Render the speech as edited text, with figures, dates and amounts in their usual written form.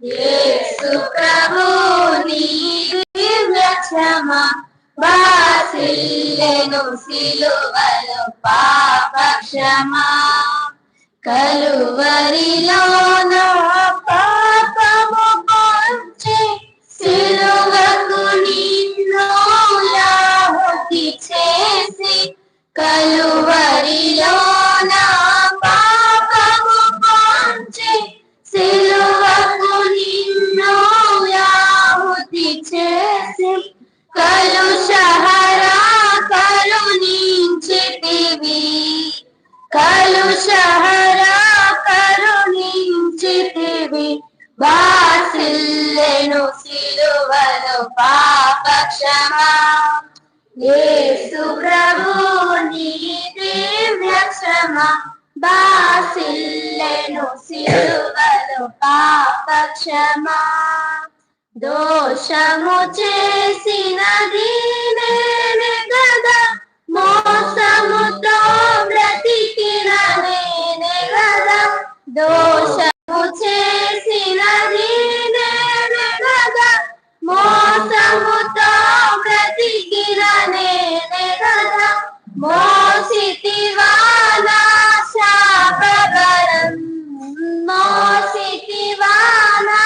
యేసు ప్రభు నీ దివ్య క్షమ బాసిల్లెను సిలువలో పాప క్షమ కలువరిలోన పాపము పోంచి సిలువకు నిన్ను యాహుతి చేసి కలువరిలోన పాపము పోంచి సిలువకు నిన్ను యాహుతి చేసి కలుషహరా కరుణించితివి కలుషహరా కరుణించితివి బాసిల్లెను సిలువలో పాప క్షమ యేసు ప్రభు నీ దివ్య క్షమ బాసిల్లెను సిలువలో పాప క్షమ దోషము చేసినది నేనే గదా మోసముతో బ్రతికిన నేనే గదా దోషము చేసినది నేనే గదా మోసముతో బ్రతికిన నేనే గదా మోసితివా నా శాపభరం మోసితివా నా